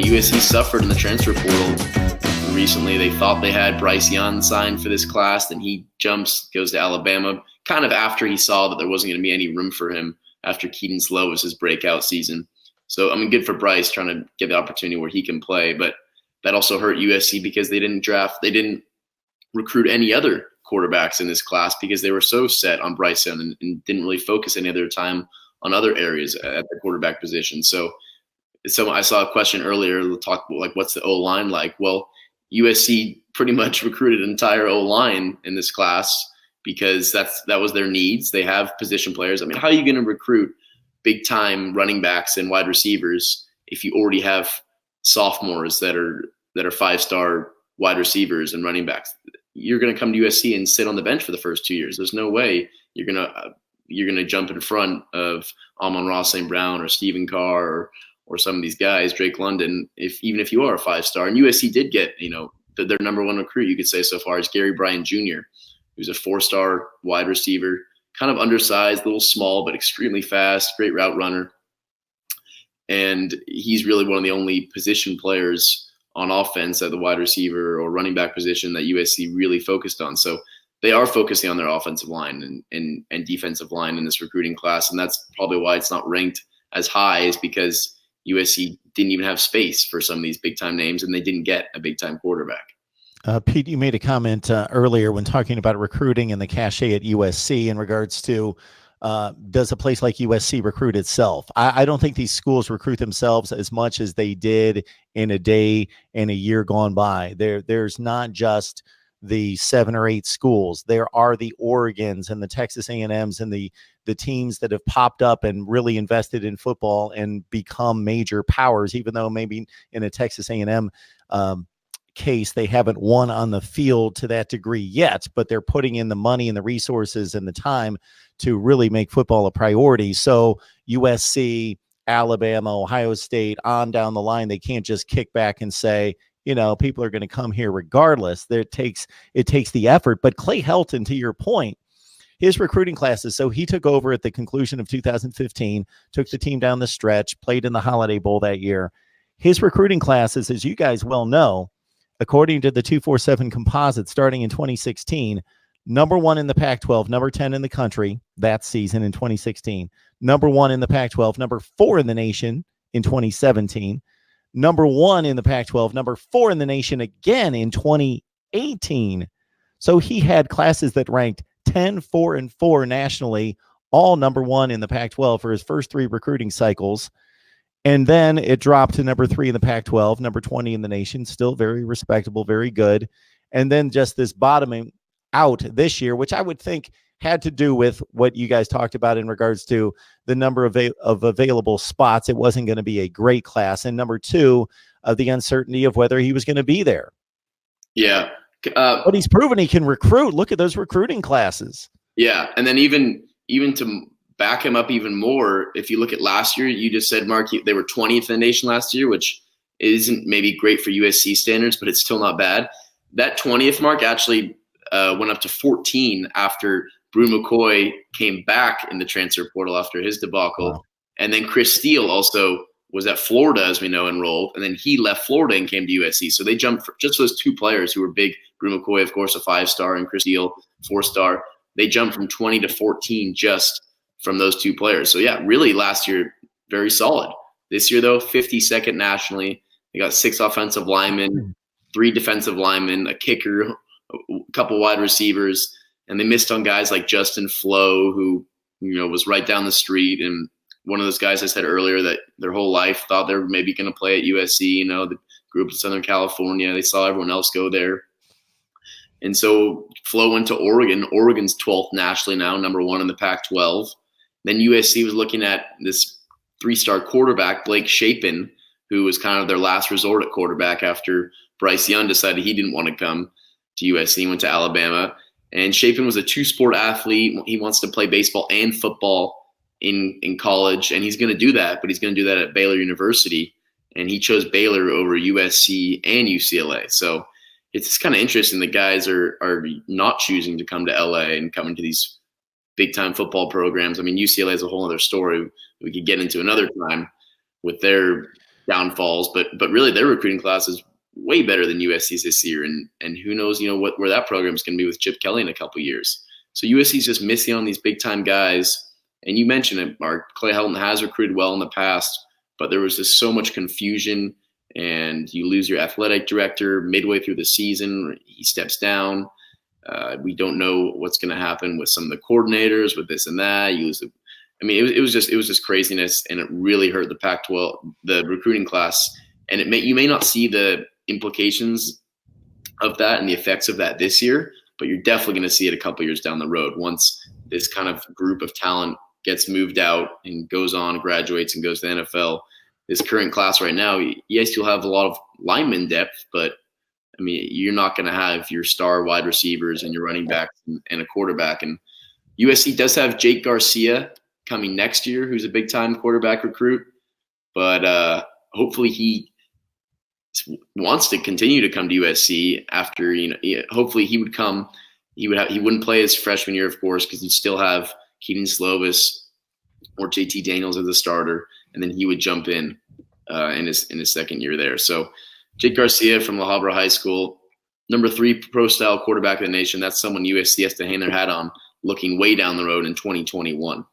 USC suffered in the transfer portal recently. They thought they had Bryce Young signed for this class, then he jumps, goes to Alabama, kind of after he saw that there wasn't going to be any room for him after Keaton Slow was his breakout season. So, I mean, good for Bryce trying to get the opportunity where he can play, but that also hurt USC because they didn't recruit any other quarterbacks in this class because they were so set on Bryce Young and didn't really focus any of their time on other areas at the quarterback position. So I saw a question earlier, talk about like, what's the O-line like? Well, USC pretty much recruited an entire O-line in this class because that was their needs. They have position players. I mean, how are you going to recruit big-time running backs and wide receivers if you already have sophomores that are 5-star wide receivers and running backs? You're going to come to USC and sit on the bench for the first 2 years. There's no way you're going to jump in front of Amon-Ra St. Brown or Stephen Carr or some of these guys, Drake London, even if you are a 5-star. And USC did get, their number one recruit, you could say so far, is Gary Bryant Jr., who's a 4-star wide receiver, kind of undersized, a little small, but extremely fast, great route runner. And he's really one of the only position players on offense at the wide receiver or running back position that USC really focused on. So they are focusing on their offensive line and defensive line in this recruiting class. And that's probably why it's not ranked as high, is because USC didn't even have space for some of these big-time names, and they didn't get a big-time quarterback. Pete, you made a comment earlier when talking about recruiting and the cachet at USC in regards to does a place like USC recruit itself? I don't think these schools recruit themselves as much as they did in a day and a year gone by. There's not just the 7 or 8 schools. There are the Oregons and the Texas A&Ms and the teams that have popped up and really invested in football and become major powers, even though maybe in a Texas A&M case they haven't won on the field to that degree yet, but they're putting in the money and the resources and the time to really make football a priority. So USC, Alabama, Ohio State, on down the line, they can't just kick back and say, people are going to come here regardless. It takes the effort. But Clay Helton, to your point, his recruiting classes, so he took over at the conclusion of 2015, took the team down the stretch, played in the Holiday Bowl that year. His recruiting classes, as you guys well know, according to the 247 composite starting in 2016, number 1 in the Pac-12, number 10 in the country that season in 2016, number 1 in the Pac-12, number 4 in the nation in 2017, number 1 in the Pac-12, number 4 in the nation again in 2018. So he had classes that ranked 10, 4, and 4 nationally, all number 1 in the Pac-12 for his first 3 recruiting cycles. And then it dropped to number 3 in the Pac-12, number 20 in the nation, still very respectable, very good. And then just this bottoming out this year, which I would think had to do with what you guys talked about in regards to the number of available spots. It wasn't going to be a great class. And number 2, the uncertainty of whether he was going to be there. Yeah. But he's proven he can recruit. Look at those recruiting classes. Yeah. And then even to back him up even more, if you look at last year, you just said, Mark, they were 20th in the nation last year, which isn't maybe great for USC standards, but it's still not bad. That 20th mark actually went up to 14 after Brew McCoy came back in the transfer portal after his debacle. Wow. And then Chris Steele also was at Florida, as we know, enrolled. And then he left Florida and came to USC. So they jumped for just those 2 players who were big. Brew McCoy, of course, a 5-star, and Chris Steele, 4-star. They jumped from 20 to 14 just from those 2 players. So, yeah, really last year, very solid. This year, though, 52nd nationally. They got 6 offensive linemen, 3 defensive linemen, a kicker, a couple wide receivers. And they missed on guys like Justin Flo, who, was right down the street. And one of those guys I said earlier that their whole life thought they were maybe going to play at USC, the group in Southern California. They saw everyone else go there. And so Flo went to Oregon. Oregon's 12th nationally now, number 1 in the Pac-12. Then USC was looking at this 3-star quarterback, Blake Shapen, who was kind of their last resort at quarterback after Bryce Young decided he didn't want to come to USC. He went to Alabama. And Shapen was a 2-sport athlete. He wants to play baseball and football in college, and he's going to do that, but he's going to do that at Baylor University. And he chose Baylor over USC and UCLA. So it's kind of interesting that guys are not choosing to come to LA and come into these big-time football programs. I mean, UCLA is a whole other story we could get into another time with their downfalls, but really their recruiting class is way better than USC's this year, and who knows, where that program is going to be with Chip Kelly in a couple years. So USC's just missing on these big time guys. And you mentioned it, Mark. Clay Helton has recruited well in the past, but there was just so much confusion, and you lose your athletic director midway through the season. He steps down. We don't know what's going to happen with some of the coordinators, with this and that. You lose it was just craziness, and it really hurt the Pac-12, the recruiting class. And you may not see the implications of that and the effects of that this year, but you're definitely going to see it a couple years down the road once this kind of group of talent gets moved out and goes on, graduates, and goes to the NFL. This current class right now, yes, you'll have a lot of lineman depth, but I mean, you're not going to have your star wide receivers and your running backs and a quarterback. And USC does have Jake Garcia coming next year, who's a big-time quarterback recruit, but hopefully he wants to continue to come to USC after, hopefully he would come. He wouldn't play his freshman year, of course, because you'd still have Keaton Slovis or JT Daniels as a starter, and then he would jump in his second year there. So Jake Garcia from La Habra High School, number 3 pro-style quarterback of the nation. That's someone USC has to hang their hat on, looking way down the road in 2021.